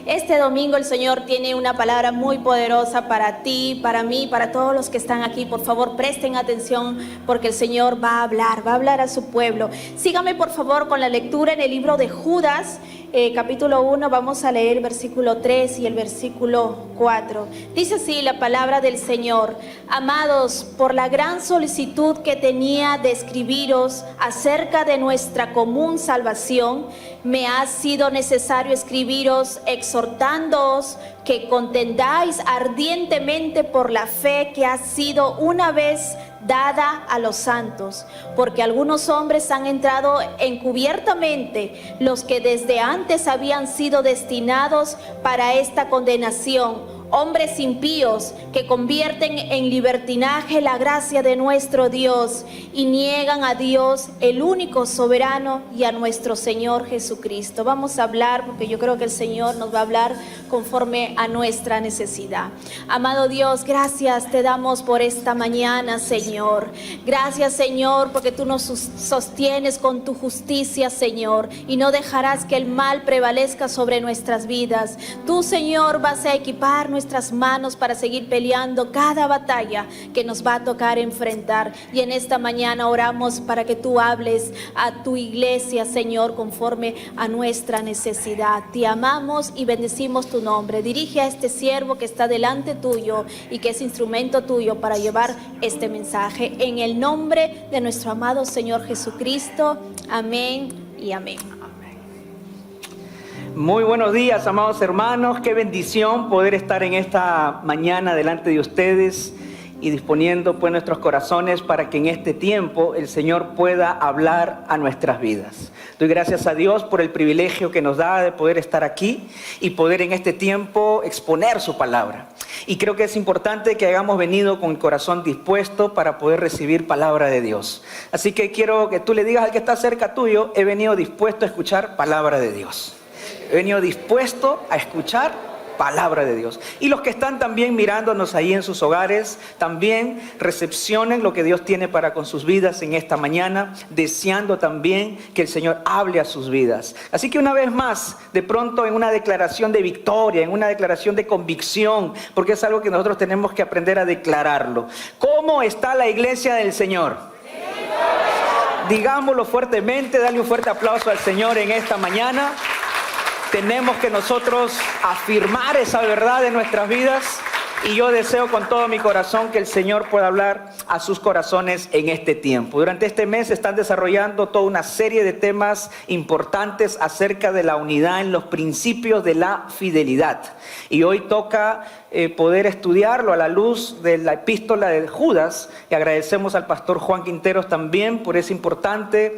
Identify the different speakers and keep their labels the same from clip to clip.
Speaker 1: Este domingo el Señor tiene una palabra muy poderosa para ti, para mí, para todos los que están aquí. Por favor, presten atención porque el Señor va a hablar a su pueblo. Sígame por favor con la lectura en el libro de Judas, capítulo 1, vamos a leer el versículo 3 y el versículo 4. Dice así la palabra del Señor: amados, por la gran solicitud que tenía de escribiros acerca de nuestra común salvación, me ha sido necesario escribiros exhortándoos que contendáis ardientemente por la fe que ha sido una vez dada a los santos, porque algunos hombres han entrado encubiertamente, los que desde antes habían sido destinados para esta condenación, hombres impíos que convierten en libertinaje la gracia de nuestro Dios y niegan a Dios, el único soberano, y a nuestro Señor Jesucristo. Vamos a hablar porque yo creo que el Señor nos va a hablar conforme a nuestra necesidad. Amado Dios, gracias te damos por esta mañana, Señor. Gracias, Señor, porque tú nos sostienes con tu justicia, Señor, y no dejarás que el mal prevalezca sobre nuestras vidas. Tú, Señor, vas a equipar nuestras manos para seguir peleando cada batalla que nos va a tocar enfrentar. Y en esta mañana oramos para que tú hables a tu iglesia, Señor, conforme a nuestra necesidad. Te amamos y bendecimos tu nombre. Dirige a este siervo que está delante tuyo y que es instrumento tuyo para llevar este mensaje. En el nombre de nuestro amado Señor Jesucristo. Amén y amén.
Speaker 2: Muy buenos días, amados hermanos. Qué bendición poder estar en esta mañana delante de ustedes y disponiendo pues nuestros corazones para que en este tiempo el Señor pueda hablar a nuestras vidas. Doy gracias a Dios por el privilegio que nos da de poder estar aquí y poder en este tiempo exponer su palabra. Y creo que es importante que hayamos venido con el corazón dispuesto para poder recibir palabra de Dios. Así que quiero que tú le digas al que está cerca tuyo: he venido dispuesto a escuchar palabra de Dios. He venido dispuesto a escuchar palabra de Dios. Y los que están también mirándonos ahí en sus hogares, también recepcionen lo que Dios tiene para con sus vidas en esta mañana, deseando también que el Señor hable a sus vidas. Así que una vez más, de pronto en una declaración de victoria, en una declaración de convicción, porque es algo que nosotros tenemos que aprender a declararlo. ¿Cómo está la iglesia del Señor? Digámoslo fuertemente, dale un fuerte aplauso al Señor en esta mañana. Tenemos que nosotros afirmar esa verdad en nuestras vidas y yo deseo con todo mi corazón que el Señor pueda hablar a sus corazones en este tiempo. Durante este mes están desarrollando toda una serie de temas importantes acerca de la unidad en los principios de la fidelidad. Y hoy toca poder estudiarlo a la luz de la epístola de Judas. Y agradecemos al pastor Juan Quinteros también por ese importante,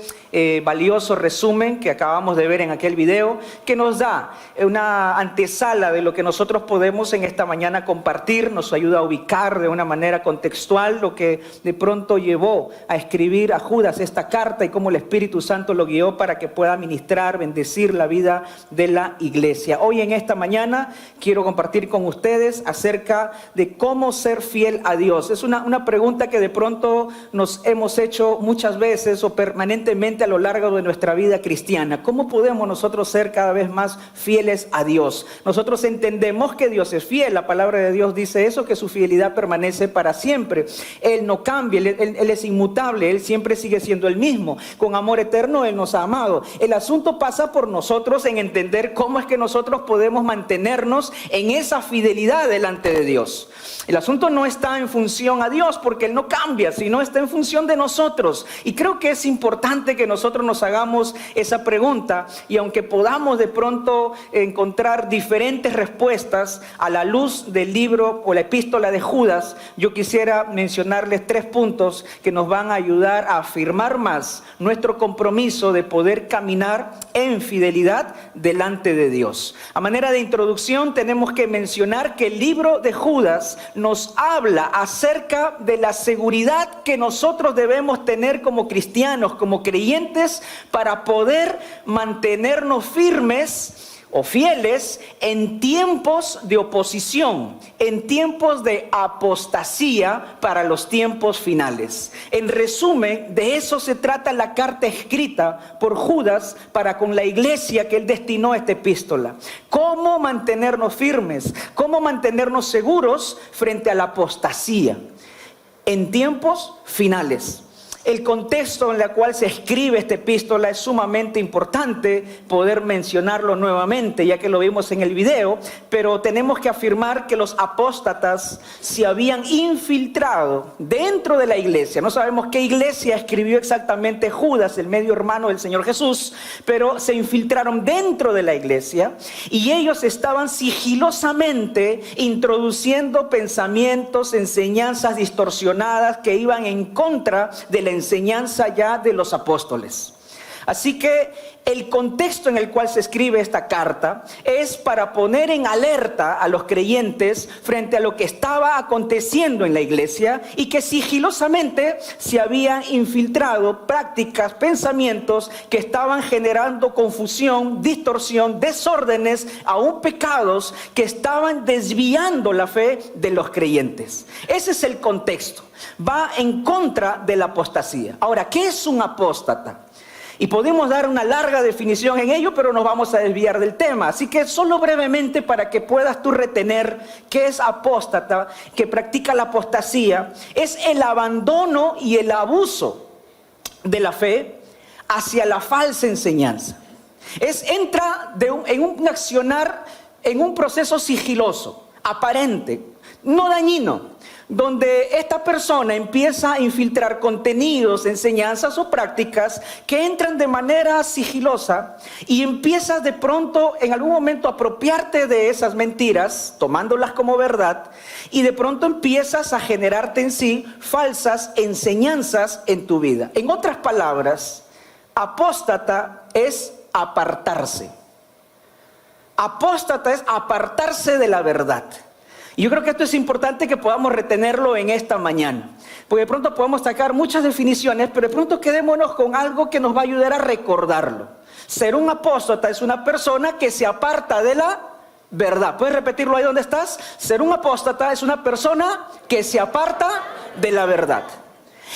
Speaker 2: valioso resumen que acabamos de ver en aquel video, que nos da una antesala de lo que nosotros podemos en esta mañana compartir. Nos ayuda a ubicar de una manera contextual lo que de pronto llevó a escribir a Judas esta carta y cómo el Espíritu Santo lo guió para que pueda ministrar, bendecir la vida de la iglesia. Hoy en esta mañana quiero compartir con ustedes acerca de cómo ser fiel a Dios. Es una pregunta que de pronto nos hemos hecho muchas veces o permanentemente a lo largo de nuestra vida cristiana. ¿Cómo podemos nosotros ser cada vez más fieles a Dios? Nosotros entendemos que Dios es fiel. La palabra de Dios dice eso, que su fidelidad permanece para siempre. Él no cambia, Él es inmutable, Él siempre sigue siendo el mismo. Con amor eterno Él nos ha amado. El asunto pasa por nosotros en entender cómo es que nosotros podemos mantenernos en esa fidelidad delante de Dios. El asunto no está en función a Dios porque Él no cambia, sino está en función de nosotros. Y creo que es importante que nosotros nos hagamos esa pregunta, y aunque podamos de pronto encontrar diferentes respuestas a la luz del libro o la epístola de Judas, yo quisiera mencionarles 3 puntos que nos van a ayudar a afirmar más nuestro compromiso de poder caminar en fidelidad delante de Dios. A manera de introducción tenemos que mencionar que el libro de Judas nos habla acerca de la seguridad que nosotros debemos tener como cristianos, como creyentes, para poder mantenernos firmes o fieles en tiempos de oposición, en tiempos de apostasía para los tiempos finales. En resumen, de eso se trata la carta escrita por Judas para con la iglesia que él destinó a esta epístola. ¿Cómo mantenernos firmes? ¿Cómo mantenernos seguros frente a la apostasía en tiempos finales? El contexto en el cual se escribe esta epístola es sumamente importante poder mencionarlo nuevamente, ya que lo vimos en el video, pero tenemos que afirmar que los apóstatas se habían infiltrado dentro de la iglesia. No sabemos qué iglesia escribió exactamente Judas, el medio hermano del Señor Jesús, pero se infiltraron dentro de la iglesia y ellos estaban sigilosamente introduciendo pensamientos, enseñanzas distorsionadas que iban en contra de la enseñanza ya de los apóstoles. Así que el contexto en el cual se escribe esta carta es para poner en alerta a los creyentes frente a lo que estaba aconteciendo en la iglesia y que sigilosamente se habían infiltrado prácticas, pensamientos que estaban generando confusión, distorsión, desórdenes, aún pecados que estaban desviando la fe de los creyentes. Ese es el contexto. Va en contra de la apostasía. Ahora, ¿qué es un apóstata? Y podemos dar una larga definición en ello, pero nos vamos a desviar del tema. Así que solo brevemente para que puedas tú retener qué es apóstata, que practica la apostasía, es el abandono y el abuso de la fe hacia la falsa enseñanza. Entra en un accionar, en un proceso sigiloso, aparente, no dañino, donde esta persona empieza a infiltrar contenidos, enseñanzas o prácticas que entran de manera sigilosa y empiezas de pronto en algún momento a apropiarte de esas mentiras, tomándolas como verdad, y de pronto empiezas a generarte en sí falsas enseñanzas en tu vida. En otras palabras, apóstata es apartarse. Apóstata es apartarse de la verdad. Y yo creo que esto es importante que podamos retenerlo en esta mañana, porque de pronto podemos sacar muchas definiciones, pero de pronto quedémonos con algo que nos va a ayudar a recordarlo. Ser un apóstata es una persona que se aparta de la verdad. ¿Puedes repetirlo ahí donde estás? Ser un apóstata es una persona que se aparta de la verdad.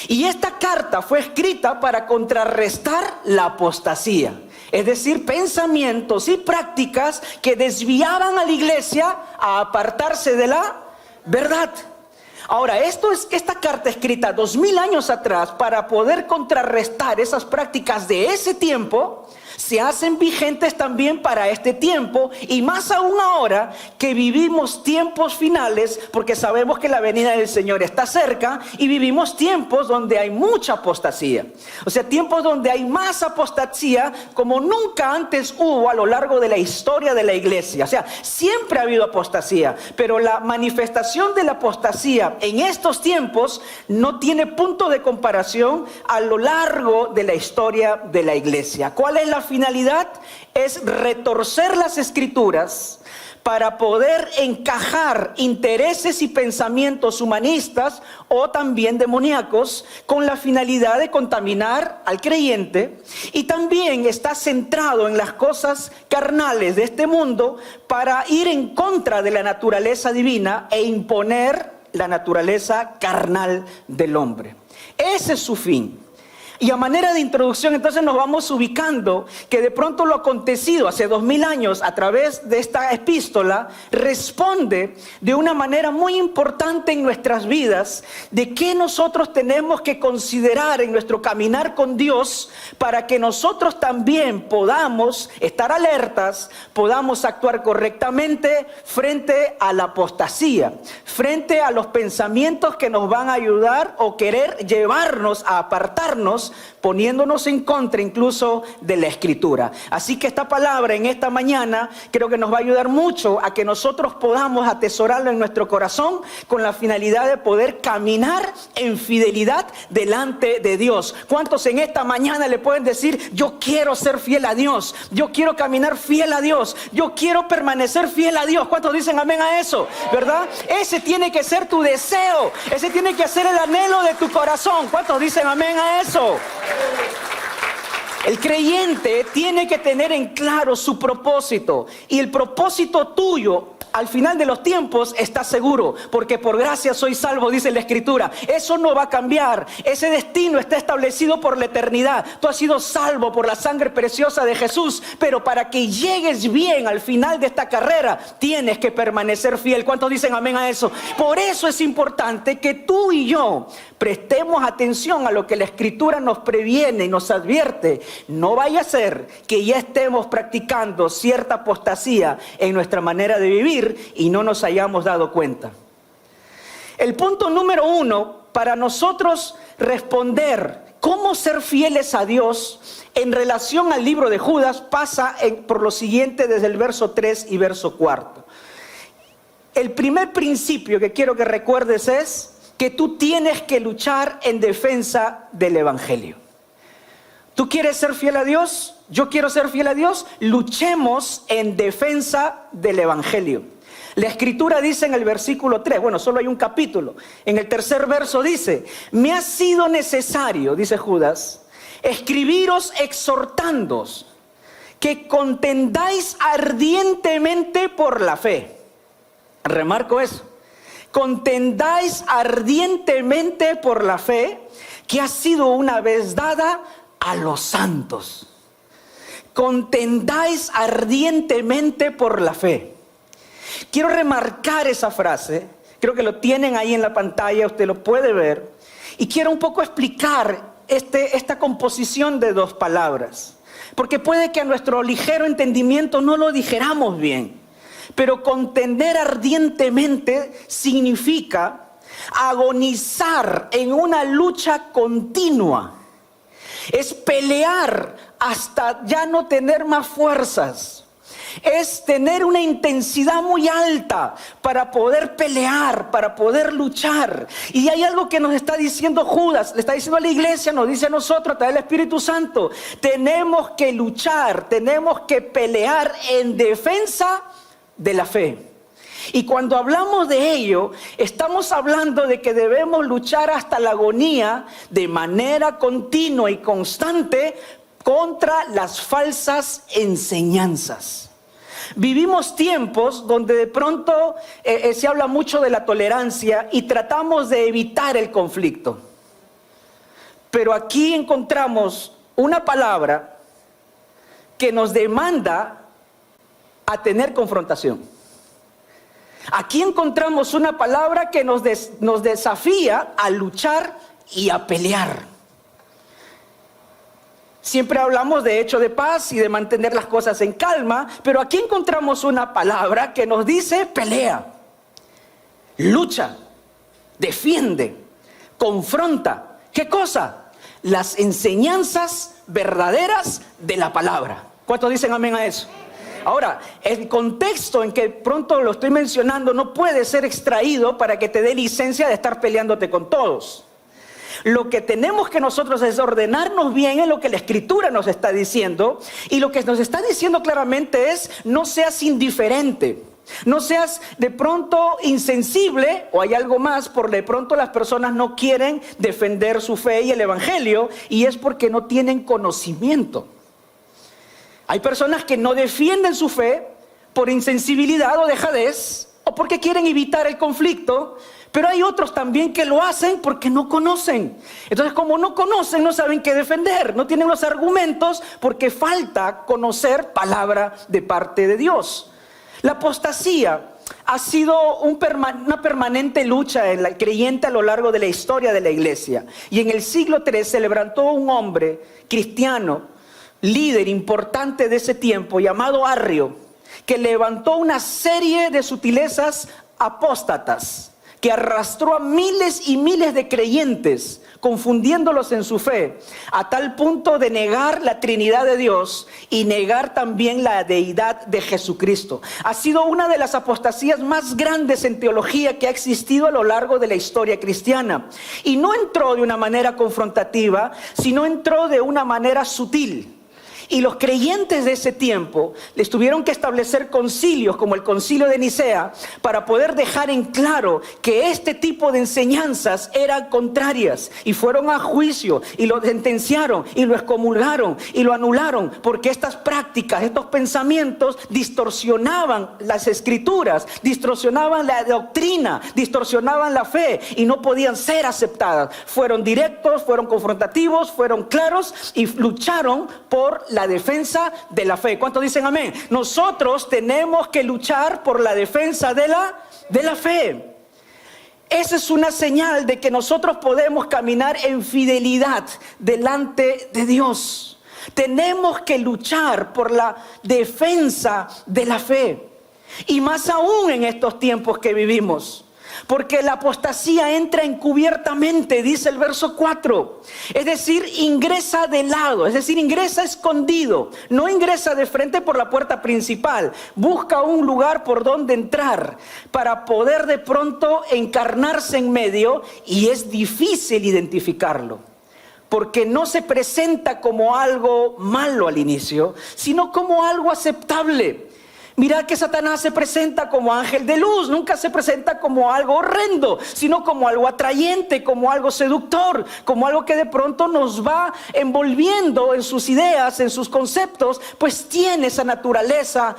Speaker 2: Y esta carta fue escrita para contrarrestar la apostasía. Es decir, pensamientos y prácticas que desviaban a la iglesia a apartarse de la verdad. Ahora, esta carta escrita 2000 años atrás para poder contrarrestar esas prácticas de ese tiempo, se hacen vigentes también para este tiempo y más aún ahora que vivimos tiempos finales, porque sabemos que la venida del Señor está cerca y vivimos tiempos donde hay mucha apostasía. O sea, tiempos donde hay más apostasía como nunca antes hubo a lo largo de la historia de la iglesia. O sea, siempre ha habido apostasía, pero la manifestación de la apostasía en estos tiempos no tiene punto de comparación a lo largo de la historia de la iglesia. ¿Cuál es la finalidad? Es retorcer las escrituras para poder encajar intereses y pensamientos humanistas o también demoníacos con la finalidad de contaminar al creyente, y también está centrado en las cosas carnales de este mundo para ir en contra de la naturaleza divina e imponer la naturaleza carnal del hombre. Ese es su fin. Y a manera de introducción, entonces nos vamos ubicando que de pronto lo acontecido hace 2000 años a través de esta epístola responde de una manera muy importante en nuestras vidas de qué nosotros tenemos que considerar en nuestro caminar con Dios para que nosotros también podamos estar alertas, podamos actuar correctamente frente a la apostasía, frente a los pensamientos que nos van a ayudar o querer llevarnos a apartarnos, poniéndonos en contra incluso de la Escritura. Así que esta palabra en esta mañana creo que nos va a ayudar mucho a que nosotros podamos atesorarla en nuestro corazón con la finalidad de poder caminar en fidelidad delante de Dios. ¿Cuántos en esta mañana le pueden decir: yo quiero ser fiel a Dios, yo quiero caminar fiel a Dios, yo quiero permanecer fiel a Dios? ¿Cuántos dicen amén a eso? ¿Verdad? Ese tiene que ser tu deseo, ese tiene que ser el anhelo de tu corazón. ¿Cuántos dicen amén a eso? El creyente tiene que tener en claro su propósito, y el propósito tuyo al final de los tiempos está seguro, porque por gracia soy salvo, dice la Escritura. Eso no va a cambiar. Ese destino está establecido por la eternidad. Tú has sido salvo por la sangre preciosa de Jesús, pero para que llegues bien al final de esta carrera, tienes que permanecer fiel. ¿Cuántos dicen amén a eso? Por eso es importante que tú y yo prestemos atención a lo que la Escritura nos previene y nos advierte. No vaya a ser que ya estemos practicando cierta apostasía en nuestra manera de vivir y no nos hayamos dado cuenta. El punto número 1 para nosotros responder cómo ser fieles a Dios en relación al libro de Judas pasa por lo siguiente desde el verso 3 y verso 4. El primer principio que quiero que recuerdes es que tú tienes que luchar en defensa del Evangelio. ¿Tú quieres ser fiel a Dios? Yo quiero ser fiel a Dios. Luchemos en defensa del Evangelio. La Escritura dice en el versículo 3, bueno, solo hay un capítulo. En el tercer verso dice: me ha sido necesario, dice Judas, escribiros exhortándoos que contendáis ardientemente por la fe. Remarco eso. Contendáis ardientemente por la fe que ha sido una vez dada a los santos. Contendáis ardientemente por la fe. Quiero remarcar esa frase. Creo que lo tienen ahí en la pantalla, usted lo puede ver. Y quiero un poco explicar esta composición de dos palabras. Porque puede que a nuestro ligero entendimiento no lo dijéramos bien. Pero contender ardientemente significa agonizar en una lucha continua. Es pelear hasta ya no tener más fuerzas. Es tener una intensidad muy alta para poder pelear, para poder luchar. Y hay algo que nos está diciendo Judas, le está diciendo a la iglesia, nos dice a nosotros a través del Espíritu Santo. Tenemos que luchar, tenemos que pelear en defensa de la fe. Y cuando hablamos de ello, estamos hablando de que debemos luchar hasta la agonía de manera continua y constante contra las falsas enseñanzas. Vivimos tiempos donde de pronto se habla mucho de la tolerancia y tratamos de evitar el conflicto. Pero aquí encontramos una palabra que nos demanda a tener confrontación. Aquí encontramos una palabra que nos desafía a luchar y a pelear. Siempre hablamos de hecho de paz y de mantener las cosas en calma, pero aquí encontramos una palabra que nos dice pelea, lucha, defiende, confronta. ¿Qué cosa? Las enseñanzas verdaderas de la palabra. ¿Cuántos dicen amén a eso? Ahora, el contexto en que pronto lo estoy mencionando no puede ser extraído para que te dé licencia de estar peleándote con todos. Lo que tenemos que nosotros es ordenarnos bien en lo que la Escritura nos está diciendo. Y lo que nos está diciendo claramente es: no seas indiferente. No seas de pronto insensible, o hay algo más, por de pronto las personas no quieren defender su fe y el Evangelio, y es porque no tienen conocimiento. Hay personas que no defienden su fe por insensibilidad o dejadez, o porque quieren evitar el conflicto, pero hay otros también que lo hacen porque no conocen. Entonces, como no conocen, no saben qué defender, no tienen los argumentos porque falta conocer palabra de parte de Dios. La apostasía ha sido una permanente lucha en el creyente a lo largo de la historia de la iglesia. Y en el siglo III se levantó un hombre cristiano, líder importante de ese tiempo, llamado Arrio, que levantó una serie de sutilezas apóstatas que arrastró a miles y miles de creyentes, confundiéndolos en su fe, a tal punto de negar la Trinidad de Dios y negar también la deidad de Jesucristo. Ha sido una de las apostasías más grandes en teología que ha existido a lo largo de la historia cristiana. Y no entró de una manera confrontativa, sino entró de una manera sutil. Y los creyentes de ese tiempo les tuvieron que establecer concilios como el concilio de Nicea para poder dejar en claro que este tipo de enseñanzas eran contrarias, y fueron a juicio y lo sentenciaron y lo excomulgaron y lo anularon, porque estas prácticas, estos pensamientos distorsionaban las escrituras, distorsionaban la doctrina, distorsionaban la fe y no podían ser aceptadas. Fueron directos, fueron confrontativos, fueron claros y lucharon por la defensa de la fe. ¿Cuántos dicen amén? Nosotros tenemos que luchar por la defensa de la fe. Esa es una señal de que nosotros podemos caminar en fidelidad delante de Dios. Tenemos que luchar por la defensa de la fe. Y más aún en estos tiempos que vivimos. Porque la apostasía entra encubiertamente, dice el verso 4. Es decir, ingresa de lado, es decir, ingresa escondido. No ingresa de frente por la puerta principal. Busca un lugar por donde entrar para poder de pronto encarnarse en medio, y es difícil identificarlo. Porque no se presenta como algo malo al inicio, sino como algo aceptable. Mirad que Satanás se presenta como ángel de luz, nunca se presenta como algo horrendo, sino como algo atrayente, como algo seductor, como algo que de pronto nos va envolviendo en sus ideas, en sus conceptos, pues tiene esa naturaleza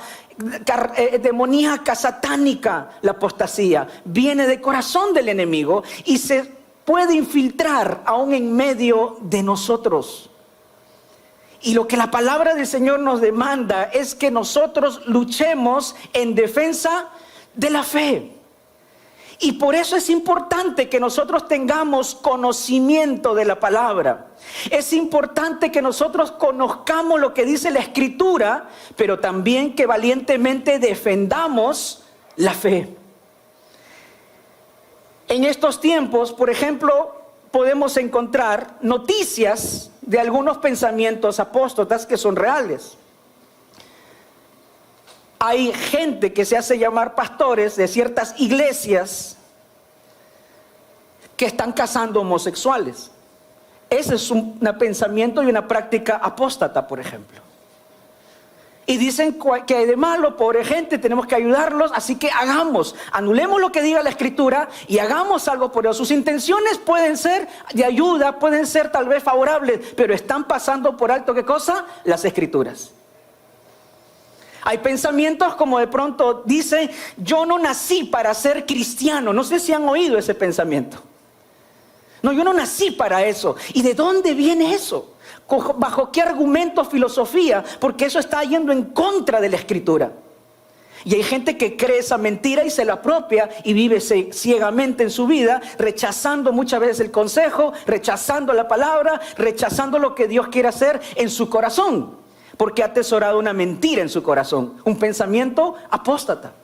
Speaker 2: demoníaca, satánica. La apostasía viene del corazón del enemigo y se puede infiltrar aún en medio de nosotros. Y lo que la palabra del Señor nos demanda es que nosotros luchemos en defensa de la fe. Y por eso es importante que nosotros tengamos conocimiento de la palabra. Es importante que nosotros conozcamos lo que dice la Escritura, pero también que valientemente defendamos la fe. En estos tiempos, por ejemplo, podemos encontrar noticias de algunos pensamientos apóstatas que son reales. Hay gente que se hace llamar pastores de ciertas iglesias que están casando homosexuales. Ese es un pensamiento y una práctica apóstata, por ejemplo. Y dicen que hay de malo, pobre gente, tenemos que ayudarlos, así que anulemos lo que diga la Escritura y hagamos algo por ellos. Sus intenciones pueden ser de ayuda, pueden ser tal vez favorables, pero están pasando por alto, ¿qué cosa? Las Escrituras. Hay pensamientos como de pronto dicen, yo no nací para ser cristiano. No sé si han oído ese pensamiento. No, yo no nací para eso. ¿Y de dónde viene eso? ¿Bajo qué argumento, filosofía? Porque eso está yendo en contra de la Escritura. Y hay gente que cree esa mentira y se la apropia y vive ciegamente en su vida, rechazando muchas veces el consejo, rechazando la palabra, rechazando lo que Dios quiere hacer en su corazón, porque ha atesorado una mentira en su corazón, un pensamiento apóstata.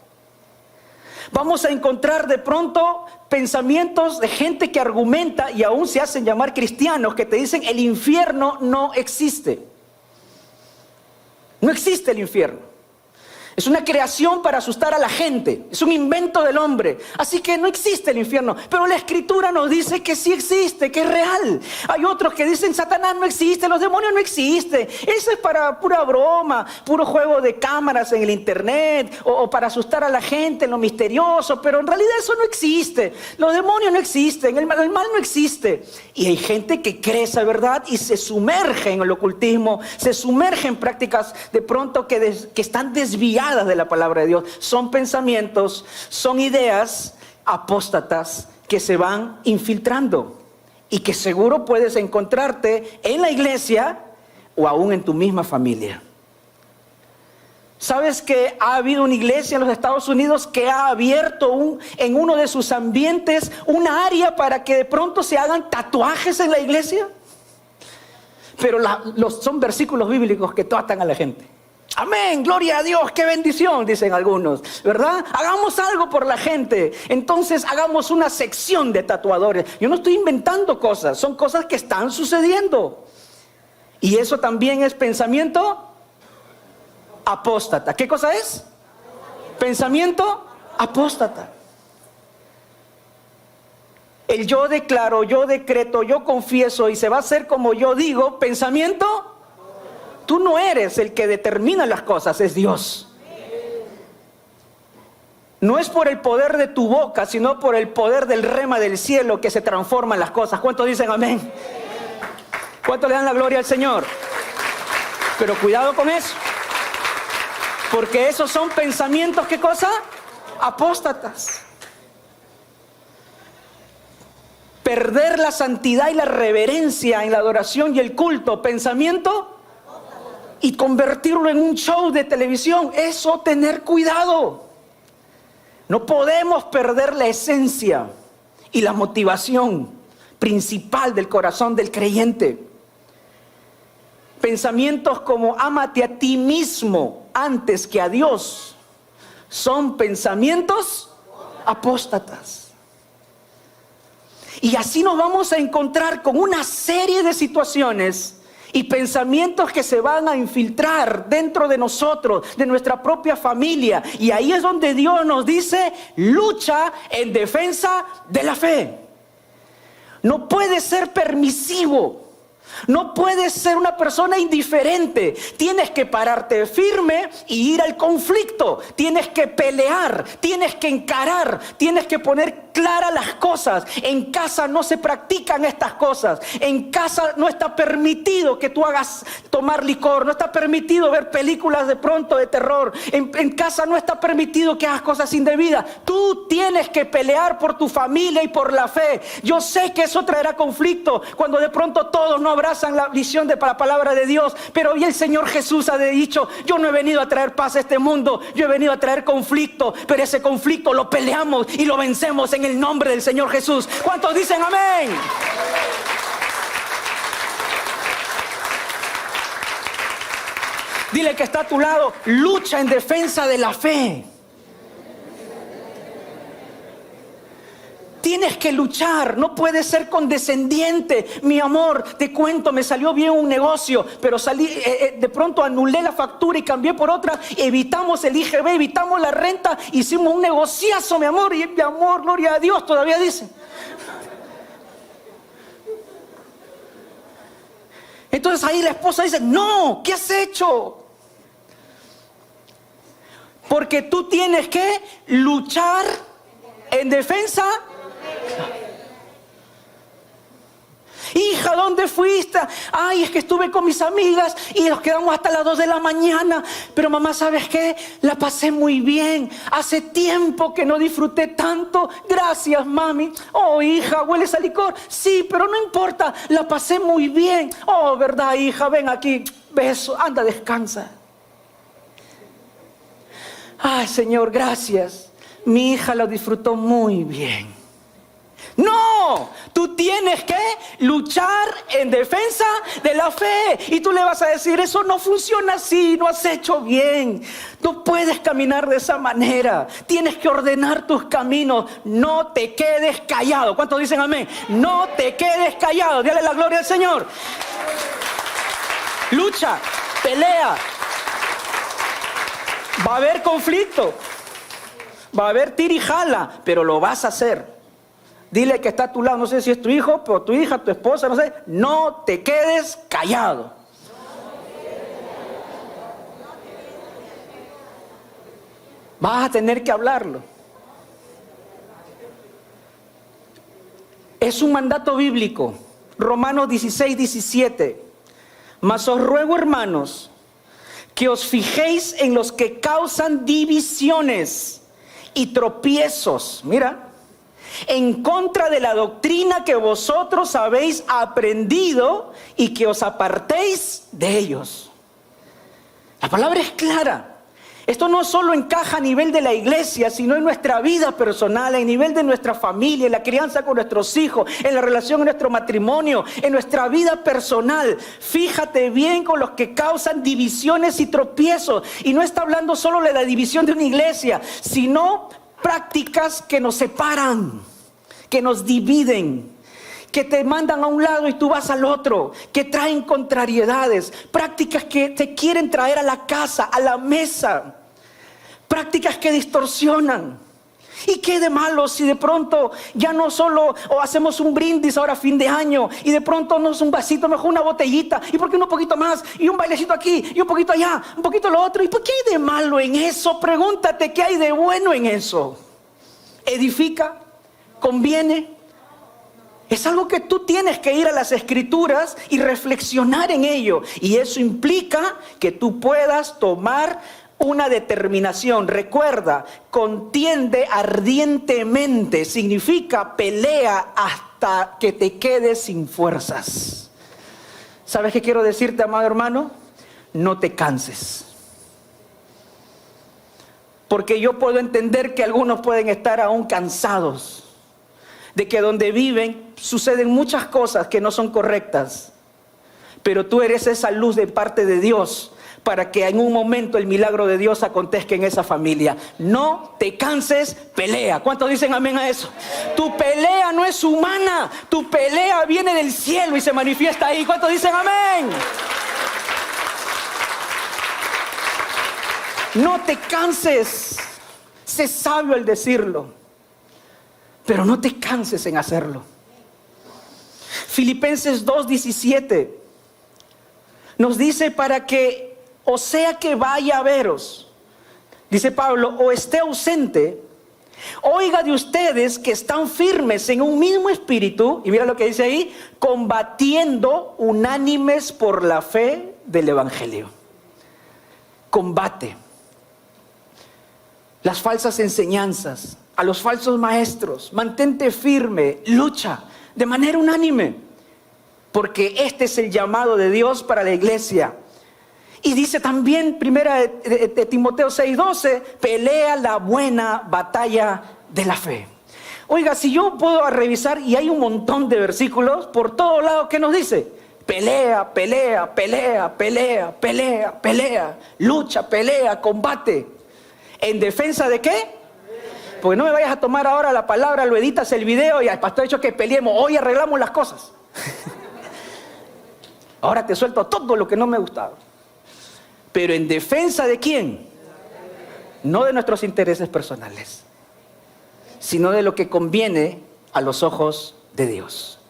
Speaker 2: Vamos a encontrar de pronto pensamientos de gente que argumenta y aún se hacen llamar cristianos, que te dicen el infierno no existe. No existe el infierno. Es una creación para asustar a la gente. Es un invento del hombre. Así que no existe el infierno. Pero la Escritura nos dice que sí existe, que es real. Hay otros que dicen Satanás no existe, los demonios no existen. Eso es para pura broma, puro juego de cámaras en el internet o para asustar a la gente en lo misterioso. Pero en realidad eso no existe. Los demonios no existen, el mal no existe. Y hay gente que cree esa verdad y se sumerge en el ocultismo, se sumerge en prácticas de pronto que están desviadas de la palabra de Dios. Son pensamientos, son ideas apóstatas que se van infiltrando y que seguro puedes encontrarte en la iglesia o aún en tu misma familia. ¿Sabes que ha habido una iglesia en los Estados Unidos que ha abierto en uno de sus ambientes una área para que de pronto se hagan tatuajes en la iglesia? Pero son versículos bíblicos que tratan a la gente. Amén, gloria a Dios, qué bendición, dicen algunos, ¿verdad? Hagamos algo por la gente. Entonces hagamos una sección de tatuadores. Yo no estoy inventando cosas, son cosas que están sucediendo. Y eso también es pensamiento apóstata. ¿Qué cosa es? Pensamiento apóstata. El yo declaro, yo decreto, yo confieso y se va a hacer como yo digo, pensamiento Tú no eres el que determina las cosas, es Dios. No es por el poder de tu boca, sino por el poder del rema del cielo que se transforman las cosas. ¿Cuántos dicen amén? ¿Cuántos le dan la gloria al Señor? Pero cuidado con eso. Porque esos son pensamientos, ¿qué cosa? Apóstatas. Perder la santidad y la reverencia en la adoración y el culto, pensamiento, y convertirlo en un show de televisión. Eso, tener cuidado. No podemos perder la esencia y la motivación principal del corazón del creyente. Pensamientos como ámate a ti mismo antes que a Dios son pensamientos apóstatas. Y así nos vamos a encontrar con una serie de situaciones y pensamientos que se van a infiltrar dentro de nosotros, de nuestra propia familia. Y ahí es donde Dios nos dice, lucha en defensa de la fe. No puedes ser permisivo. No puedes ser una persona indiferente. Tienes que pararte firme y ir al conflicto. Tienes que pelear, tienes que encarar, tienes que poner claras las cosas. En casa no se practican estas cosas. En casa no está permitido que tú hagas tomar licor. No está permitido ver películas de pronto de terror. En casa no está permitido que hagas cosas indebidas. Tú tienes que pelear por tu familia y por la fe. Yo sé que eso traerá conflicto cuando de pronto todos no abrazan la visión de la palabra de Dios, pero hoy el Señor Jesús ha dicho, yo no he venido a traer paz a este mundo, yo he venido a traer conflicto, pero ese conflicto lo peleamos y lo vencemos en el nombre del Señor Jesús. ¿Cuántos dicen amén? Dile que está a tu lado, lucha en defensa de la fe. Tienes que luchar, no puedes ser condescendiente. Mi amor, te cuento, me salió bien un negocio, pero de pronto anulé la factura y cambié por otra. Evitamos el IGB, evitamos la renta, hicimos un negociazo, mi amor. Y mi amor, gloria a Dios, todavía dice. Entonces ahí la esposa dice, no, ¿qué has hecho? Porque tú tienes que luchar en defensa. Hija, ¿dónde fuiste? Ay, es que estuve con mis amigas y nos quedamos hasta las 2 de la mañana. Pero mamá, ¿sabes qué? La pasé muy bien. Hace tiempo que no disfruté tanto. Gracias, mami. Oh, hija, ¿hueles a licor? Sí, pero no importa. La pasé muy bien. Oh, ¿verdad, hija? Ven aquí. Beso. Anda, descansa. Ay, Señor, gracias. Mi hija lo disfrutó muy bien. No, tú tienes que luchar en defensa de la fe. Y tú le vas a decir, eso no funciona así, no has hecho bien. No puedes caminar de esa manera. Tienes que ordenar tus caminos. No te quedes callado. ¿Cuántos dicen amén? No te quedes callado. Dale la gloria al Señor. Lucha, pelea. Va a haber conflicto. Va a haber tira y jala, pero lo vas a hacer. Dile que está a tu lado, no sé si es tu hijo, pero tu hija, tu esposa, no sé. No te quedes callado. Vas a tener que hablarlo. Es un mandato bíblico. Romanos 16, 17. Mas os ruego, hermanos, que os fijéis en los que causan divisiones y tropiezos. Mira. En contra de la doctrina que vosotros habéis aprendido y que os apartéis de ellos. La palabra es clara. Esto no solo encaja a nivel de la iglesia, sino en nuestra vida personal, a nivel de nuestra familia, en la crianza con nuestros hijos, en la relación en nuestro matrimonio, en nuestra vida personal. Fíjate bien con los que causan divisiones y tropiezos. Y no está hablando solo de la división de una iglesia, sino prácticas que nos separan, que nos dividen, que te mandan a un lado y tú vas al otro, que traen contrariedades, prácticas que te quieren traer a la casa, a la mesa, prácticas que distorsionan. ¿Y qué de malo si de pronto ya no solo o hacemos un brindis ahora a fin de año y de pronto no es un vasito, mejor una botellita, y por qué no un poquito más, y un bailecito aquí, y un poquito allá, un poquito lo otro? ¿Y por qué hay de malo en eso? Pregúntate, ¿qué hay de bueno en eso? ¿Edifica? ¿Conviene? Es algo que tú tienes que ir a las Escrituras y reflexionar en ello. Y eso implica que tú puedas tomar una determinación. Recuerda, contiende ardientemente. Significa pelea hasta que te quedes sin fuerzas. ¿Sabes qué quiero decirte, amado hermano? No te canses. Porque yo puedo entender que algunos pueden estar aún cansados de que donde viven suceden muchas cosas que no son correctas. Pero tú eres esa luz de parte de Dios para que en un momento el milagro de Dios acontezca en esa familia. No te canses, pelea. ¿Cuántos dicen amén a eso? Tu pelea no es humana, tu pelea viene del cielo y se manifiesta ahí. ¿Cuántos dicen amén? No te canses. Sé sabio al decirlo, pero no te canses en hacerlo. Filipenses 2:17 nos dice, para que, o sea que vaya a veros, dice Pablo, o esté ausente, oiga de ustedes que están firmes en un mismo espíritu, y mira lo que dice ahí, combatiendo unánimes por la fe del evangelio. Combate las falsas enseñanzas, a los falsos maestros, mantente firme, lucha de manera unánime, porque este es el llamado de Dios para la iglesia. Y dice también, primera de Timoteo 6:12, pelea la buena batalla de la fe. Oiga, si yo puedo revisar, y hay un montón de versículos por todos lados que nos dice, pelea, pelea, pelea, pelea, pelea, pelea, lucha, pelea, combate. ¿En defensa de qué? Porque no me vayas a tomar ahora la palabra, lo editas el video y al pastor ha dicho que peleemos, hoy arreglamos las cosas. Ahora te suelto todo lo que no me gustaba. Pero ¿en defensa de quién? No de nuestros intereses personales, sino de lo que conviene a los ojos de Dios.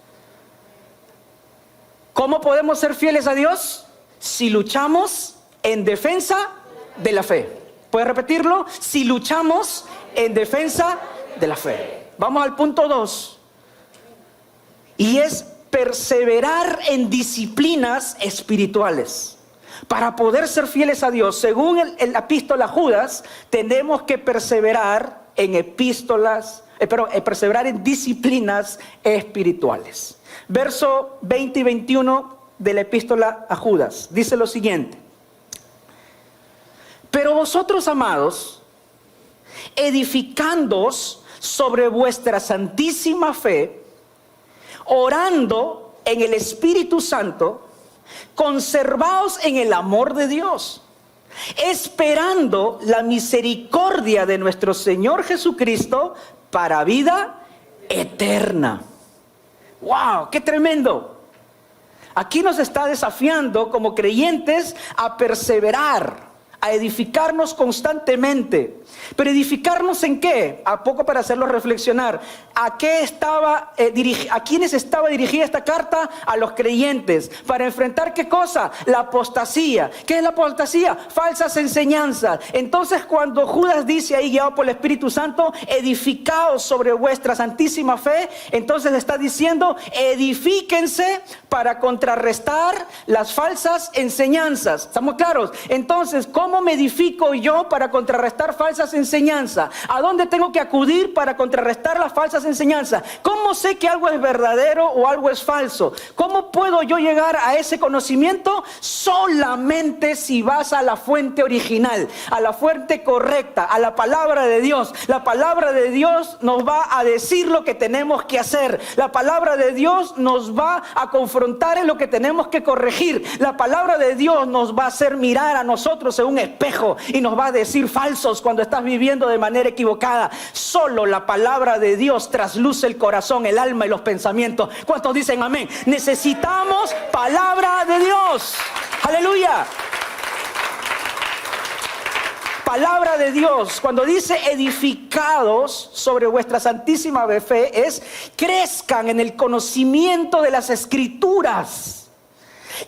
Speaker 2: ¿Cómo podemos ser fieles a Dios? Si luchamos en defensa de la fe. ¿Puedes repetirlo? Si luchamos en defensa de la fe. Vamos al punto 2. Y es perseverar en disciplinas espirituales. Para poder ser fieles a Dios, según la epístola a Judas, tenemos que perseverar en perseverar en disciplinas espirituales. Verso 20 y 21 de la epístola a Judas dice lo siguiente: pero vosotros, amados, edificándoos sobre vuestra santísima fe, orando en el Espíritu Santo, conservaos en el amor de Dios, esperando la misericordia de nuestro Señor Jesucristo para vida eterna. ¡Wow! ¡Qué tremendo! Aquí nos está desafiando como creyentes a perseverar, a edificarnos constantemente. ¿Pero edificarnos en qué? A poco para hacerlo reflexionar. ¿A quiénes estaba dirigida esta carta? A los creyentes. ¿Para enfrentar qué cosa? La apostasía. ¿Qué es la apostasía? Falsas enseñanzas. Entonces, cuando Judas dice ahí, guiado por el Espíritu Santo, edificaos sobre vuestra santísima fe, entonces está diciendo, edifíquense para contrarrestar las falsas enseñanzas. ¿Estamos claros? Entonces, ¿cómo me edifico yo para contrarrestar falsas enseñanzas? ¿A dónde tengo que acudir para contrarrestar las falsas enseñanzas? ¿Cómo sé que algo es verdadero o algo es falso? ¿Cómo puedo yo llegar a ese conocimiento? Solamente si vas a la fuente original, a la fuente correcta, a la palabra de Dios. La palabra de Dios nos va a decir lo que tenemos que hacer. La palabra de Dios nos va a confrontar en lo que tenemos que corregir. La palabra de Dios nos va a hacer mirar a nosotros en un espejo y nos va a decir falsos cuando estás viviendo de manera equivocada. Solo la palabra de Dios trasluce el corazón, el alma y los pensamientos. ¿Cuántos dicen amén? Necesitamos palabra de Dios. Aleluya. palabra de Dios, cuando dice edificados sobre vuestra santísima fe, es crezcan en el conocimiento de las Escrituras.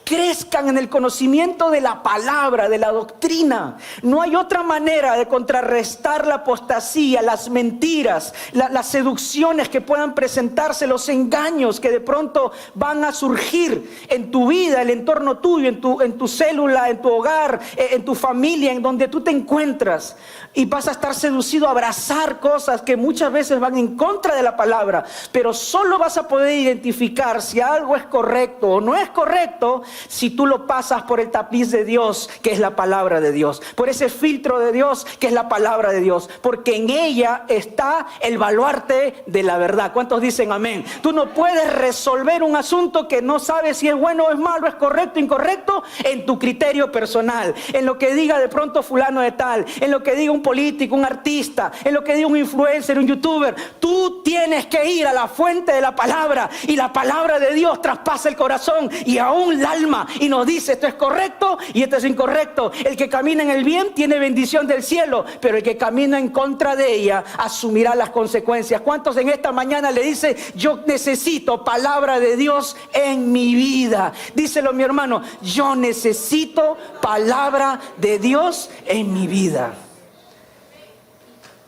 Speaker 2: Crezcan en el conocimiento de la palabra, de la doctrina. No hay otra manera de contrarrestar la apostasía, las mentiras, las seducciones que puedan presentarse, los engaños que de pronto van a surgir en tu vida, el entorno tuyo, en tu célula, en tu hogar, en tu familia, en donde tú te encuentras. Y vas a estar seducido a abrazar cosas que muchas veces van en contra de la palabra. Pero solo vas a poder identificar si algo es correcto o no es correcto si tú lo pasas por el tapiz de Dios, que es la palabra de Dios, por ese filtro de Dios, que es la palabra de Dios, porque en ella está el baluarte de la verdad. ¿Cuántos dicen amén? Tú no puedes resolver un asunto que no sabes si es bueno o es malo, es correcto o incorrecto, en tu criterio personal, en lo que diga de pronto fulano de tal, en lo que diga un político, un artista, en lo que diga un influencer, un youtuber. Tú tienes que ir a la fuente de la palabra, y la palabra de Dios traspasa el corazón y aún la alma, y nos dice esto es correcto y esto es incorrecto. El que camina en el bien tiene bendición del cielo, pero el que camina en contra de ella asumirá las consecuencias. ¿Cuántos en esta mañana le dice yo necesito palabra de Dios en mi vida? Díselo, mi hermano, yo necesito palabra de Dios en mi vida.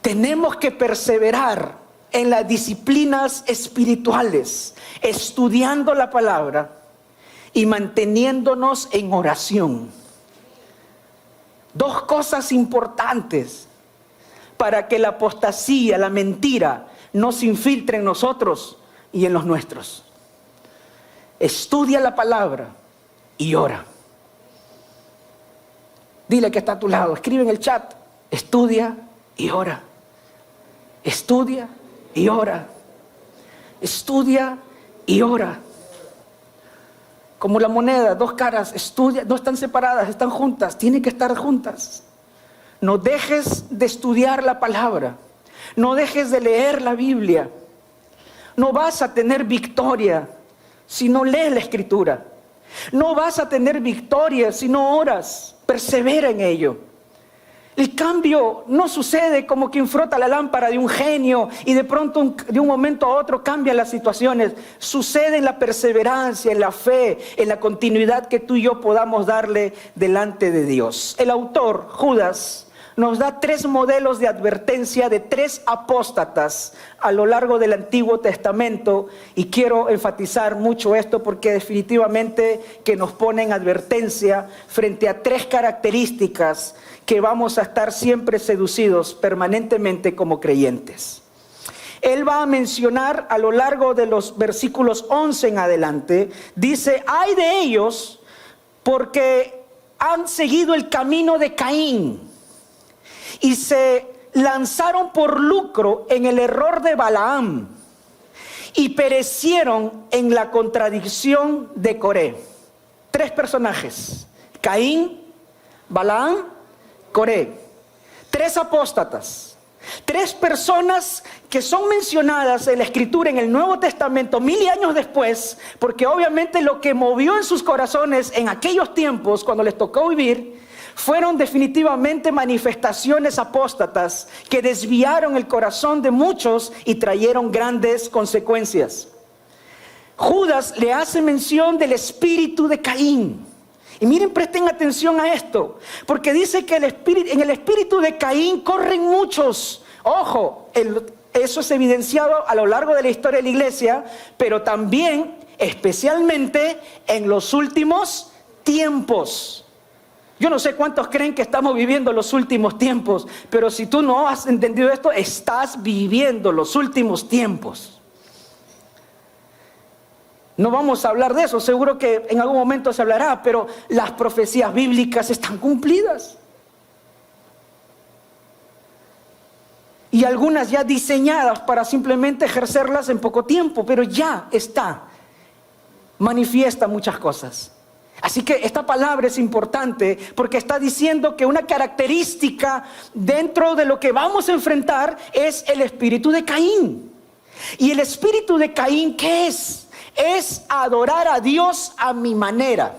Speaker 2: Tenemos que perseverar en las disciplinas espirituales, estudiando la palabra y manteniéndonos en oración. Dos cosas importantes para que la apostasía, la mentira, no se infiltre en nosotros y en los nuestros. Estudia la palabra y ora. Dile que está a tu lado, escribe en el chat, estudia y ora. Estudia y ora. Estudia y ora. Como la moneda, dos caras, estudia, no están separadas, están juntas, tienen que estar juntas. No dejes de estudiar la palabra, no dejes de leer la Biblia. No vas a tener victoria si no lees la Escritura. No vas a tener victoria si no oras. Persevera en ello. El cambio no sucede como quien frota la lámpara de un genio y de pronto de un momento a otro cambian las situaciones. Sucede en la perseverancia, en la fe, en la continuidad que tú y yo podamos darle delante de Dios. El autor, Judas, nos da 3 modelos de advertencia de 3 apóstatas a lo largo del Antiguo Testamento, y quiero enfatizar mucho esto porque definitivamente que nos pone en advertencia frente a 3 características que vamos a estar siempre seducidos permanentemente como creyentes. Él va a mencionar a lo largo de los versículos 11 en adelante, dice, ay de ellos porque han seguido el camino de Caín y se lanzaron por lucro en el error de Balaam y perecieron en la contradicción de Coré. 3 personajes, Caín, Balaam, Coré. 3 apóstatas, 3 personas que son mencionadas en la Escritura en el Nuevo Testamento 1000 años después, porque obviamente lo que movió en sus corazones en aquellos tiempos cuando les tocó vivir fueron definitivamente manifestaciones apóstatas que desviaron el corazón de muchos y trajeron grandes consecuencias. Judas le hace mención del espíritu de Caín. Y miren, presten atención a esto, porque dice que en el espíritu de Caín corren muchos. Ojo, eso es evidenciado a lo largo de la historia de la iglesia, pero también, especialmente, en los últimos tiempos. Yo no sé cuántos creen que estamos viviendo los últimos tiempos, pero si tú no has entendido esto, estás viviendo los últimos tiempos. No vamos a hablar de eso, seguro que en algún momento se hablará, pero las profecías bíblicas están cumplidas. Y algunas ya diseñadas para simplemente ejercerlas en poco tiempo, pero ya está, manifiesta muchas cosas. Así que esta palabra es importante porque está diciendo que una característica dentro de lo que vamos a enfrentar es el espíritu de Caín. ¿Y el espíritu de Caín qué es? Es adorar a Dios a mi manera.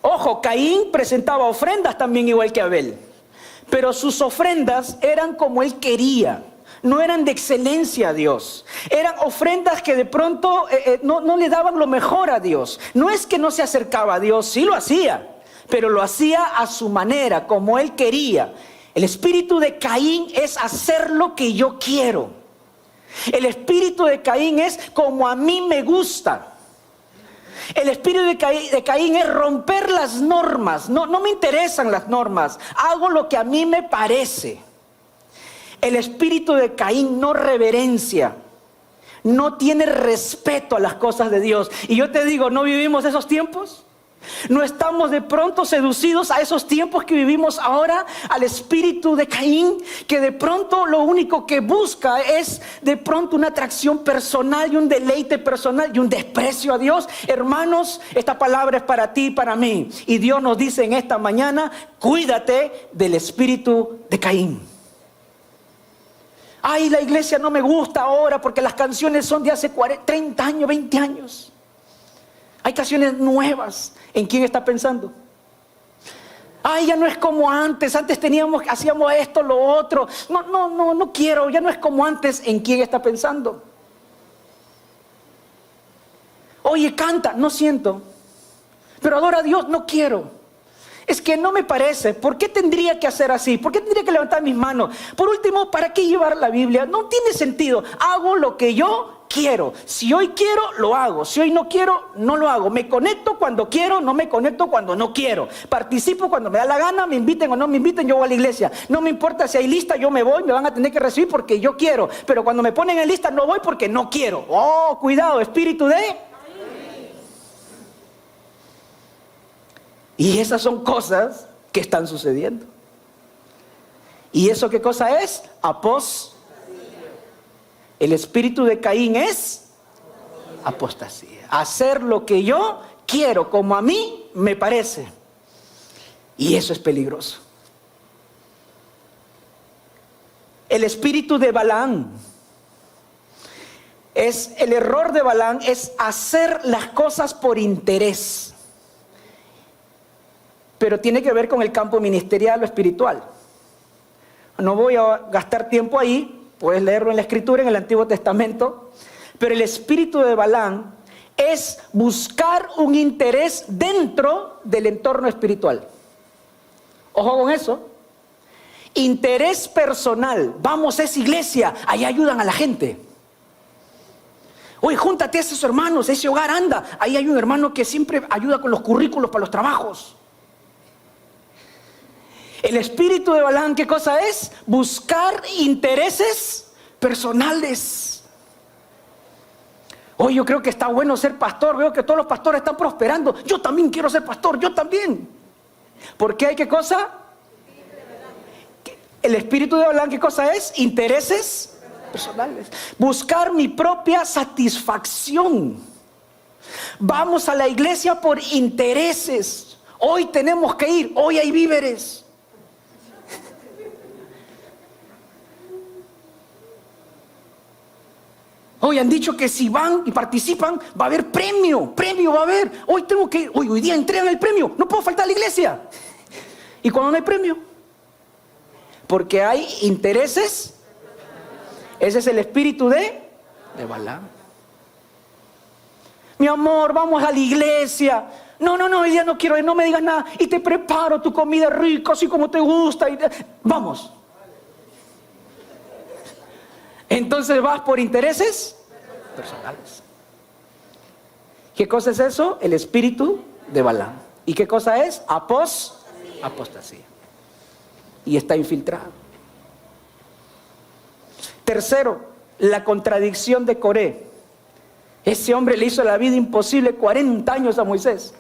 Speaker 2: Ojo, Caín presentaba ofrendas también igual que Abel. pero sus ofrendas eran como él quería. No eran de excelencia a Dios. Eran ofrendas que de pronto no le daban lo mejor a Dios. No es que no se acercaba a Dios, sí lo hacía, pero lo hacía a su manera, como él quería. El espíritu de Caín es hacer lo que yo quiero. El espíritu de Caín es como a mí me gusta. El espíritu de Caín es romper las normas. No me interesan las normas. Hago lo que a mí me parece. El espíritu de Caín no reverencia, no tiene respeto a las cosas de Dios. Y yo te digo, ¿no vivimos esos tiempos? ¿No estamos de pronto seducidos a esos tiempos que vivimos ahora? Al espíritu de Caín, que de pronto lo único que busca es de pronto una atracción personal y un deleite personal y un desprecio a Dios. Hermanos, esta palabra es para ti y para mí. Y Dios nos dice en esta mañana, cuídate del espíritu de Caín. Ay, la iglesia no me gusta ahora porque las canciones son de hace 30 años, 20 años. Hay canciones nuevas. ¿En quién está pensando? Ay, ya no es como antes. Antes hacíamos esto, lo otro. No quiero. Ya no es como antes. ¿En quién está pensando? Oye, canta. No siento. Pero adora a Dios. No quiero. Es que no me parece. ¿Por qué tendría que hacer así? ¿Por qué tendría que levantar mis manos? Por último, ¿para qué llevar la Biblia? No tiene sentido. Hago lo que yo quiero. Si hoy quiero, lo hago. Si hoy no quiero, no lo hago. Me conecto cuando quiero, no me conecto cuando no quiero. Participo cuando me da la gana, me inviten o no me inviten, yo voy a la iglesia. No me importa si hay lista, yo me voy, me van a tener que recibir porque yo quiero. Pero cuando me ponen en lista, no voy porque no quiero. Oh, cuidado, espíritu de... Y esas son cosas que están sucediendo. ¿Y eso qué cosa es? Apostasía. El espíritu de Caín es apostasía. Hacer lo que yo quiero, como a mí me parece. Y eso es peligroso. El espíritu de Balaam. El error de Balaam es hacer las cosas por interés. Pero tiene que ver con el campo ministerial o espiritual. No voy a gastar tiempo ahí, puedes leerlo en la Escritura, en el Antiguo Testamento. Pero el espíritu de Balaam es buscar un interés dentro del entorno espiritual. Ojo con eso. Interés personal. Vamos a esa iglesia, ahí ayudan a la gente. Oye, júntate a esos hermanos, ese hogar anda. Ahí hay un hermano que siempre ayuda con los currículos para los trabajos. El espíritu de Balaam, ¿qué cosa es? Buscar intereses personales. Hoy yo creo que está bueno ser pastor. Veo que todos los pastores están prosperando. Yo también quiero ser pastor, yo también. ¿Por qué hay qué cosa? El espíritu de Balaam, ¿qué cosa es? Intereses personales. Buscar mi propia satisfacción. Vamos a la iglesia por intereses. Hoy tenemos que ir, hoy hay víveres. Hoy han dicho que si van y participan va a haber premio va a haber. Hoy tengo que ir, hoy día entregan el premio, no puedo faltar a la iglesia. ¿Y cuando no hay premio? Porque hay intereses. Ese es el espíritu de Balaam. Mi amor, vamos a la iglesia. No, hoy día no quiero ir, no me digas nada. Y te preparo tu comida rica, así como te gusta. Vamos. Entonces vas por intereses personales. ¿Qué cosa es eso? El espíritu de Balaam. ¿Y qué cosa es? Apostasía. Y está infiltrado. Tercero, la contradicción de Coré. Ese hombre le hizo la vida imposible 40 años a Moisés.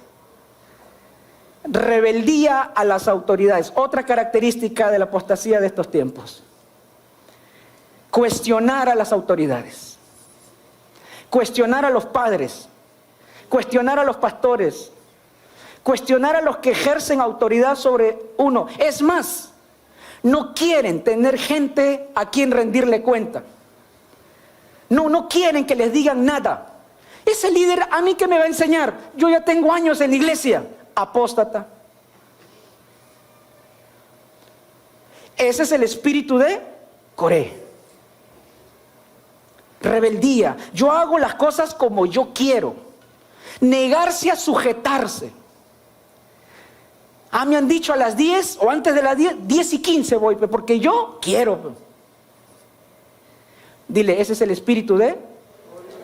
Speaker 2: Rebeldía a las autoridades. Otra característica de la apostasía de estos tiempos. Cuestionar a las autoridades, cuestionar a los padres, cuestionar a los pastores, cuestionar a los que ejercen autoridad sobre uno. Es más, no quieren tener gente a quien rendirle cuenta. No quieren que les digan nada. Ese líder, ¿a mí qué me va a enseñar? Yo ya tengo años en la iglesia. Apóstata. Ese es el espíritu de Coré. Rebeldía. Yo hago las cosas como yo quiero. Negarse a sujetarse. Me han dicho a las 10 o antes de las 10:15 voy, porque yo quiero. Dile, ese es el espíritu de...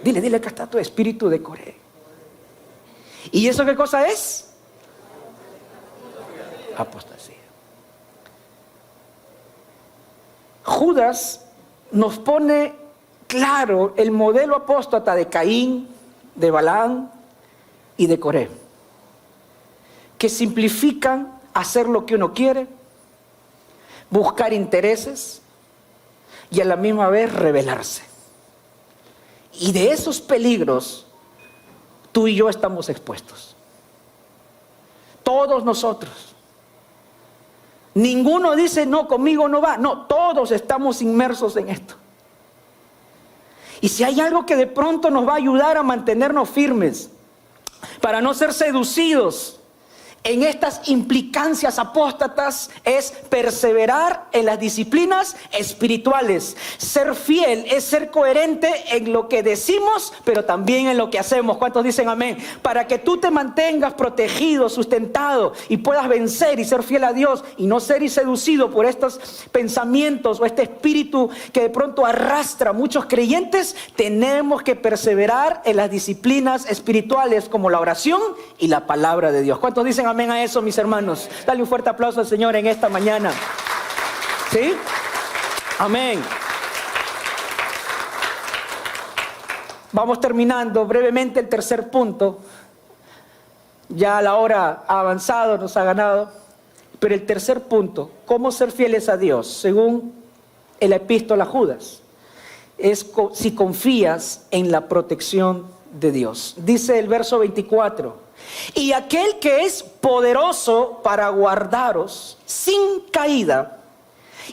Speaker 2: Dile, acá está tu espíritu de Coré. ¿Y eso qué cosa es? Apostasía. Judas nos pone claro el modelo apóstata de Caín, de Balaam y de Coré, que simplifican hacer lo que uno quiere, buscar intereses y a la misma vez rebelarse. Y de esos peligros tú y yo estamos expuestos. Todos nosotros. Ninguno dice, no, conmigo no va. No, todos estamos inmersos en esto. Y si hay algo que de pronto nos va a ayudar a mantenernos firmes, para no ser seducidos en estas implicancias apóstatas, es perseverar en las disciplinas espirituales. Ser fiel es ser coherente en lo que decimos, pero también en lo que hacemos. ¿Cuántos dicen amén? Para que tú te mantengas protegido, sustentado y puedas vencer y ser fiel a Dios y no ser seducido por estos pensamientos o este espíritu que de pronto arrastra a muchos creyentes, tenemos que perseverar en las disciplinas espirituales como la oración y la palabra de Dios. ¿Cuántos dicen amén a eso, mis hermanos? Dale un fuerte aplauso al Señor en esta mañana. ¿Sí? Amén. Vamos terminando brevemente el tercer punto. Ya la hora ha avanzado, nos ha ganado. Pero el tercer punto, ¿cómo ser fieles a Dios? Según la epístola a Judas, es si confías en la protección de Dios. Dice el verso 24: y aquel que es poderoso para guardaros sin caída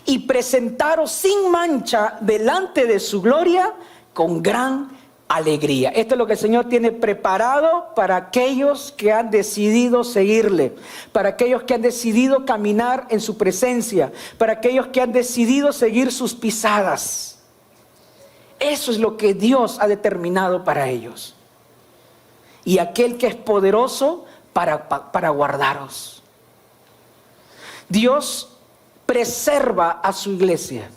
Speaker 2: y presentaros sin mancha delante de su gloria con gran alegría. Esto es lo que el Señor tiene preparado para aquellos que han decidido seguirle, para aquellos que han decidido caminar en su presencia, para aquellos que han decidido seguir sus pisadas. Eso es lo que Dios ha determinado para ellos. Y aquel que es poderoso para guardaros. Dios preserva a su iglesia.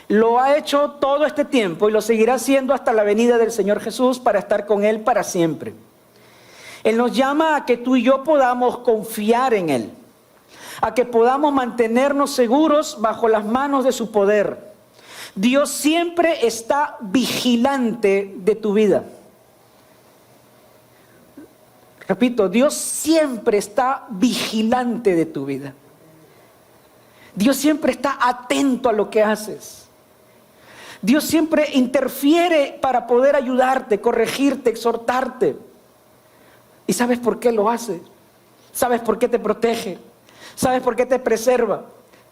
Speaker 2: Lo ha hecho todo este tiempo y lo seguirá haciendo hasta la venida del Señor Jesús para estar con Él para siempre. Él nos llama a que tú y yo podamos confiar en Él, a que podamos mantenernos seguros bajo las manos de su poder. Dios siempre está vigilante de tu vida. Repito, Dios siempre está vigilante de tu vida. Dios siempre está atento a lo que haces. Dios siempre interfiere para poder ayudarte, corregirte, exhortarte. ¿Y sabes por qué lo hace? ¿Sabes por qué te protege? ¿Sabes por qué te preserva?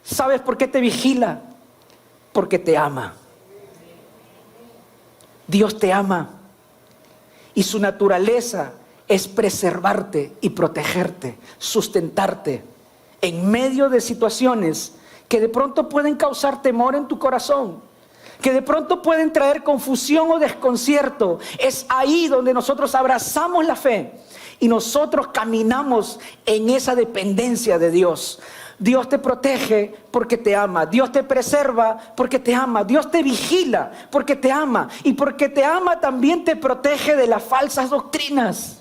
Speaker 2: ¿Sabes por qué te vigila? Porque te ama. Dios te ama. Y su naturaleza es preservarte y protegerte, sustentarte en medio de situaciones que de pronto pueden causar temor en tu corazón, que de pronto pueden traer confusión o desconcierto. Es ahí donde nosotros abrazamos la fe y nosotros caminamos en esa dependencia de Dios. Dios te protege porque te ama. Dios te preserva porque te ama. Dios te vigila porque te ama. Y porque te ama también te protege de las falsas doctrinas.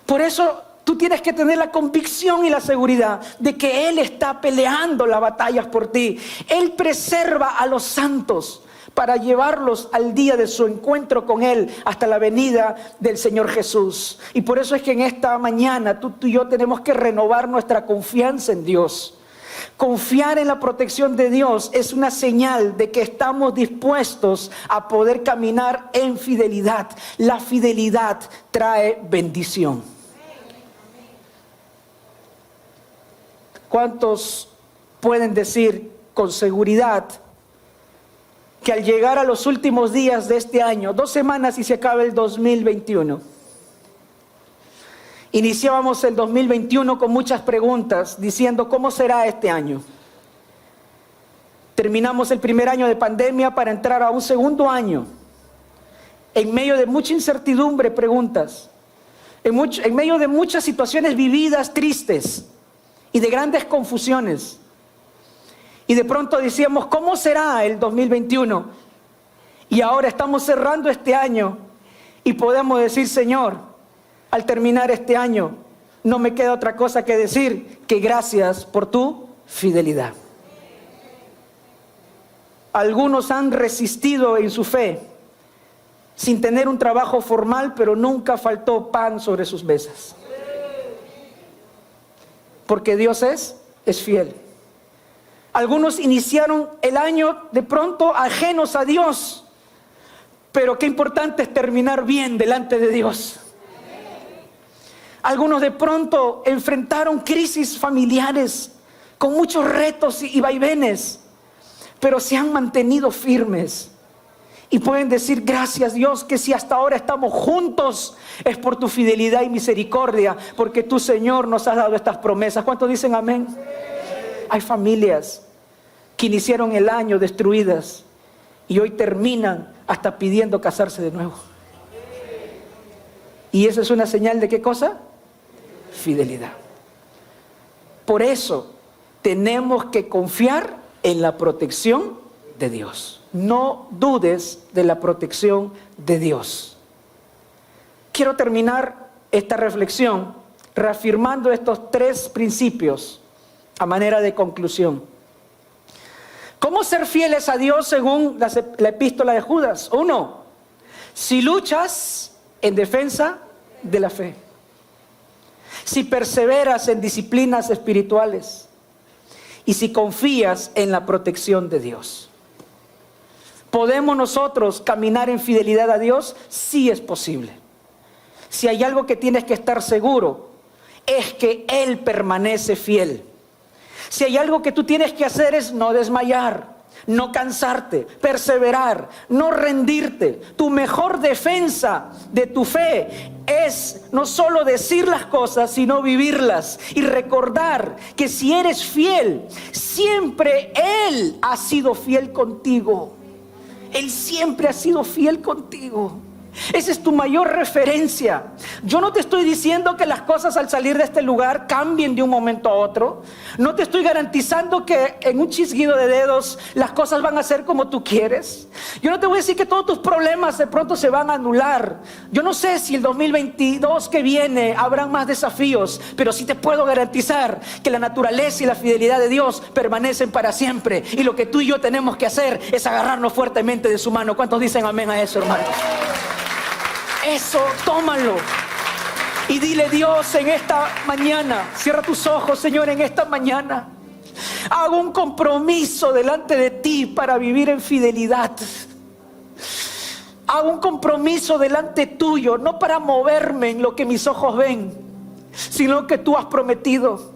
Speaker 2: Por eso tú tienes que tener la convicción y la seguridad de que Él está peleando las batallas por ti. Él preserva a los santos para llevarlos al día de su encuentro con Él hasta la venida del Señor Jesús. Y por eso es que en esta mañana tú y yo tenemos que renovar nuestra confianza en Dios. Confiar en la protección de Dios es una señal de que estamos dispuestos a poder caminar en fidelidad. La fidelidad trae bendición. ¿Cuántos pueden decir con seguridad que al llegar a los últimos días de este año, 2 semanas y se acaba el 2021, Iniciábamos el 2021 con muchas preguntas, diciendo ¿cómo será este año? Terminamos el primer año de pandemia para entrar a un segundo año, en medio de mucha incertidumbre, preguntas, en medio de muchas situaciones vividas tristes y de grandes confusiones. Y de pronto decíamos, ¿cómo será el 2021? Y ahora estamos cerrando este año y podemos decir, Señor, al terminar este año, no me queda otra cosa que decir que gracias por tu fidelidad. Algunos han resistido en su fe, sin tener un trabajo formal, pero nunca faltó pan sobre sus mesas. Porque Dios es fiel. Algunos iniciaron el año de pronto ajenos a Dios, pero qué importante es terminar bien delante de Dios. Algunos de pronto enfrentaron crisis familiares con muchos retos y vaivenes, pero se han mantenido firmes y pueden decir gracias Dios que si hasta ahora estamos juntos es por tu fidelidad y misericordia, porque tú Señor nos has dado estas promesas. ¿Cuántos dicen amén? Hay familias que iniciaron el año destruidas y hoy terminan hasta pidiendo casarse de nuevo. ¿Y eso es una señal de qué cosa? Fidelidad. Por eso tenemos que confiar en la protección de Dios. No dudes de la protección de Dios. Quiero terminar esta reflexión reafirmando estos 3 principios a manera de conclusión. ¿Cómo ser fieles a Dios según la epístola de Judas? 1. Si luchas en defensa de la fe. Si perseveras en disciplinas espirituales. Y si confías en la protección de Dios. ¿Podemos nosotros caminar en fidelidad a Dios? Sí es posible. Si hay algo que tienes que estar seguro, es que Él permanece fiel. Si hay algo que tú tienes que hacer es no desmayar, no cansarte, perseverar, no rendirte. Tu mejor defensa de tu fe es no solo decir las cosas, sino vivirlas. Y recordar que si eres fiel, siempre Él ha sido fiel contigo. Él siempre ha sido fiel contigo. Esa es tu mayor referencia. Yo no te estoy diciendo que las cosas al salir de este lugar cambien de un momento a otro. No te estoy garantizando que en un chasquido de dedos las cosas van a ser como tú quieres. Yo no te voy a decir que todos tus problemas de pronto se van a anular. Yo no sé si el 2022 que viene habrán más desafíos, pero sí te puedo garantizar que la naturaleza y la fidelidad de Dios permanecen para siempre. Y lo que tú y yo tenemos que hacer es agarrarnos fuertemente de su mano. ¿Cuántos dicen amén a eso, hermanos? Eso, tómalo. Y dile, Dios, en esta mañana, cierra tus ojos, Señor, en esta mañana hago un compromiso delante de ti para vivir en fidelidad. Hago un compromiso delante tuyo, no para moverme en lo que mis ojos ven, sino que tú has prometido.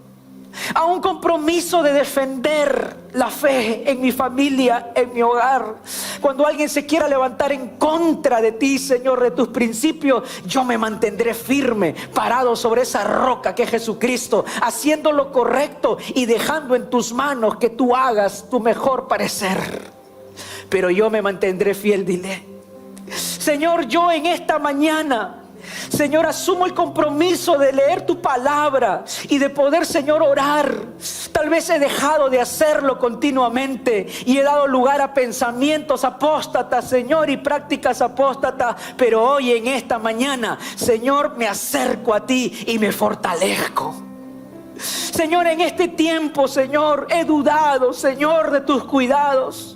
Speaker 2: Hago un compromiso de defender la fe en mi familia, en mi hogar. Cuando alguien se quiera levantar en contra de ti, Señor, de tus principios, yo me mantendré firme, parado sobre esa roca que es Jesucristo, haciendo lo correcto y dejando en tus manos que tú hagas tu mejor parecer. Pero yo me mantendré fiel, dile. Señor, yo en esta mañana, Señor, asumo el compromiso de leer tu palabra y de poder, Señor, orar. Tal vez he dejado de hacerlo continuamente y he dado lugar a pensamientos apóstatas, Señor, y prácticas apóstatas. Pero hoy en esta mañana, Señor, me acerco a ti y me fortalezco. Señor, en este tiempo, Señor, he dudado, Señor, de tus cuidados.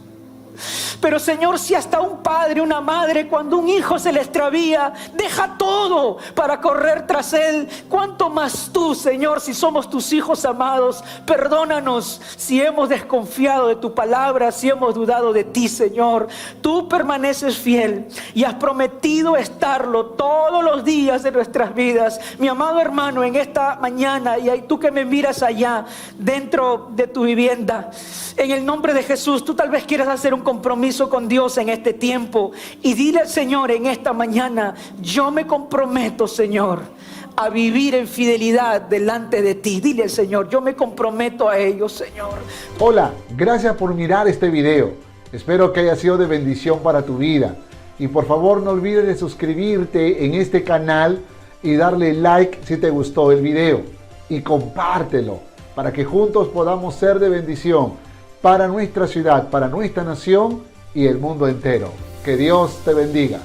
Speaker 2: Pero Señor, si hasta un padre, una madre, cuando un hijo se le extravía, deja todo para correr tras él, ¿cuánto más tú, Señor, si somos tus hijos amados? Perdónanos si hemos desconfiado de tu palabra, si hemos dudado de ti, Señor. Tú permaneces fiel y has prometido estarlo todos los días de nuestras vidas. Mi amado hermano, en esta mañana, y tú que me miras allá dentro de tu vivienda, en el nombre de Jesús, tú tal vez quieras hacer un compromiso con Dios en este tiempo y dile al Señor en esta mañana: yo me comprometo, Señor, a vivir en fidelidad delante de ti. Dile al Señor, yo me comprometo a ellos, Señor.
Speaker 3: Hola, gracias por mirar este video. Espero que haya sido de bendición para tu vida. Y por favor no olvides de suscribirte en este canal y darle like si te gustó el video. Y compártelo para que juntos podamos ser de bendición para nuestra ciudad, para nuestra nación y el mundo entero. Que Dios te bendiga.